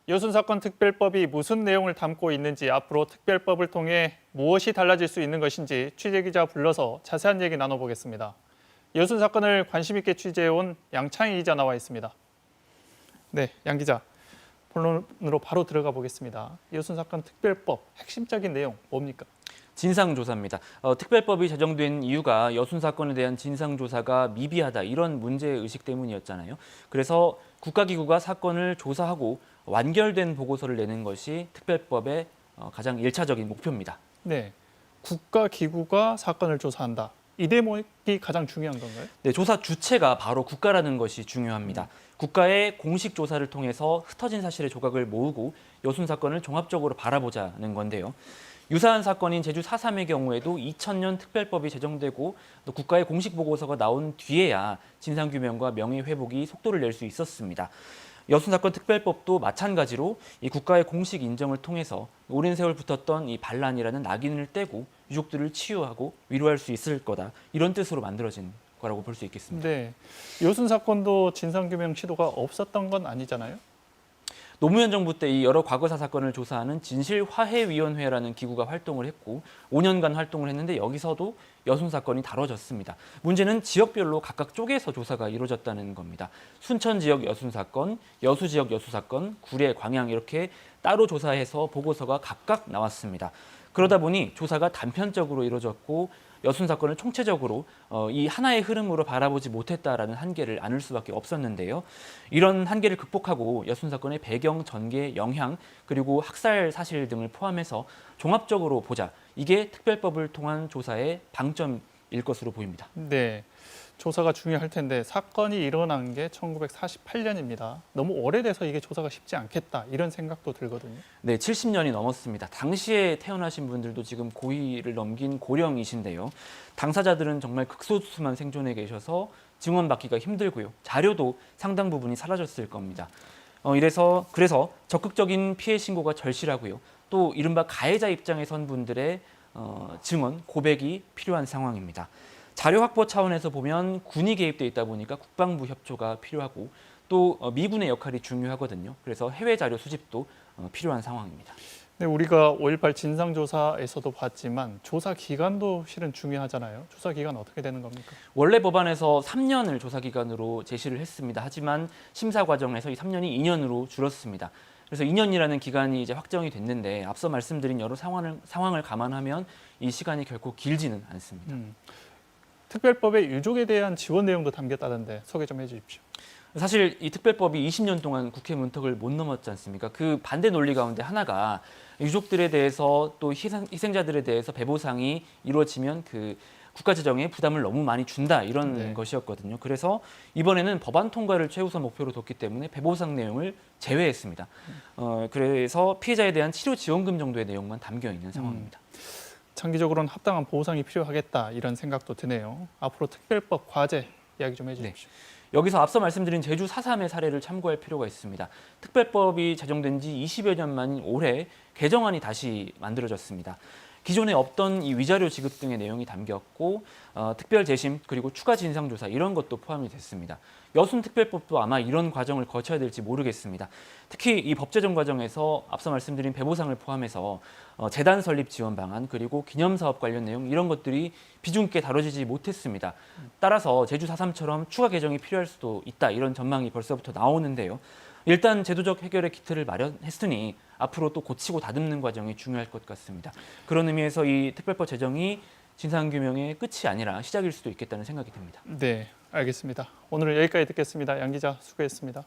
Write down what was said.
여순 사건 특별법이 무슨 내용을 담고 있는지, 앞으로 특별법을 통해 무엇이 달라질 수 있는 것인지 취재기자 불러서 자세한 얘기 나눠보겠습니다. 여순 사건을 관심 있게 취재해온 양창희 기자 나와 있습니다. 네, 양 기자, 본론으로 바로 들어가 보겠습니다. 여순 사건 특별법 핵심적인 내용 뭡니까? 진상조사입니다. 특별법이 제정된 이유가 여순 사건에 대한 진상조사가 미비하다, 이런 문제의식 때문이었잖아요. 그래서 국가기구가 사건을 조사하고 완결된 보고서를 내는 것이 특별법의 가장 1차적인 목표입니다. 네, 국가기구가 사건을 조사한다. 이 대목이 가장 중요한 건가요? 네, 조사 주체가 바로 국가라는 것이 중요합니다. 국가의 공식 조사를 통해서 흩어진 사실의 조각을 모으고 여순 사건을 종합적으로 바라보자는 건데요. 유사한 사건인 제주 4.3의 경우에도 2000년 특별법이 제정되고 또 국가의 공식 보고서가 나온 뒤에야 진상규명과 명예회복이 속도를 낼 수 있었습니다. 여순 사건 특별법도 마찬가지로 이 국가의 공식 인정을 통해서 오랜 세월 붙었던 이 반란이라는 낙인을 떼고 유족들을 치유하고 위로할 수 있을 거다, 이런 뜻으로 만들어진 거라고 볼 수 있겠습니다. 네, 여순 사건도 진상규명 시도가 없었던 건 아니잖아요? 노무현 정부 때 이 여러 과거사 사건을 조사하는 진실화해위원회라는 기구가 활동을 했고 5년간 활동을 했는데 여기서도 여순 사건이 다뤄졌습니다. 문제는 지역별로 각각 쪼개서 조사가 이루어졌다는 겁니다. 순천 지역 여순 사건, 여수 지역 여수 사건, 구례, 광양 이렇게 따로 조사해서 보고서가 각각 나왔습니다. 그러다 보니 조사가 단편적으로 이루어졌고 여순 사건을 총체적으로 이 하나의 흐름으로 바라보지 못했다라는 한계를 안을 수밖에 없었는데요. 이런 한계를 극복하고 여순 사건의 배경, 전개, 영향, 그리고 학살 사실 등을 포함해서 종합적으로 보자. 이게 특별법을 통한 조사의 방점일 것으로 보입니다. 네, 조사가 중요할 텐데 사건이 일어난 게 1948년입니다. 너무 오래돼서 이게 조사가 쉽지 않겠다, 이런 생각도 들거든요. 네, 70년이 넘었습니다. 당시에 태어나신 분들도 지금 고위를 넘긴 고령이신데요. 당사자들은 정말 극소수만 생존해 계셔서 증언받기가 힘들고요. 자료도 상당 부분이 사라졌을 겁니다. 그래서 적극적인 피해 신고가 절실하고요. 또 이른바 가해자 입장에 선 분들의 증언, 고백이 필요한 상황입니다. 자료 확보 차원에서 보면 군이 개입돼 있다 보니까 국방부 협조가 필요하고 또 미군의 역할이 중요하거든요. 그래서 해외 자료 수집도 필요한 상황입니다. 네, 우리가 5.18 진상조사에서도 봤지만 조사 기간도 실은 중요하잖아요. 조사 기간 어떻게 되는 겁니까? 원래 법안에서 3년을 조사 기간으로 제시를 했습니다. 하지만 심사 과정에서 이 3년이 2년으로 줄었습니다. 그래서 2년이라는 기간이 이제 확정이 됐는데 앞서 말씀드린 여러 상황을 감안하면 이 시간이 결코 길지는 않습니다. 특별법에 유족에 대한 지원 내용도 담겼다던데 소개 좀 해주십시오. 사실 이 특별법이 20년 동안 국회 문턱을 못 넘었지 않습니까? 그 반대 논리 가운데 하나가 유족들에 대해서 또 희생자들에 대해서 배보상이 이루어지면 그 국가 재정에 부담을 너무 많이 준다, 이런 것이었거든요. 그래서 이번에는 법안 통과를 최우선 목표로 뒀기 때문에 배보상 내용을 제외했습니다. 그래서 피해자에 대한 치료 지원금 정도의 내용만 담겨 있는 상황입니다. 장기적으로는 합당한 보상이 필요하겠다, 이런 생각도 드네요. 앞으로 특별법 과제 이야기 좀 해주십시오. 여기서 앞서 말씀드린 제주 4.3의 사례를 참고할 필요가 있습니다. 특별법이 제정된 지 20여 년 만인 올해 개정안이 다시 만들어졌습니다. 기존에 없던 이 위자료 지급 등의 내용이 담겼고 특별 재심 그리고 추가 진상조사, 이런 것도 포함이 됐습니다. 여순 특별법도 아마 이런 과정을 거쳐야 될지 모르겠습니다. 특히 이 법 제정 과정에서 앞서 말씀드린 배보상을 포함해서 재단 설립 지원 방안 그리고 기념사업 관련 내용, 이런 것들이 비중 있게 다뤄지지 못했습니다. 따라서 제주 4.3처럼 추가 개정이 필요할 수도 있다, 이런 전망이 벌써부터 나오는데요. 일단 제도적 해결의 기틀을 마련했으니 앞으로 또 고치고 다듬는 과정이 중요할 것 같습니다. 그런 의미에서 이 특별법 제정이 진상규명의 끝이 아니라 시작일 수도 있겠다는 생각이 듭니다. 네, 알겠습니다. 오늘은 여기까지 듣겠습니다. 양 기자 수고했습니다.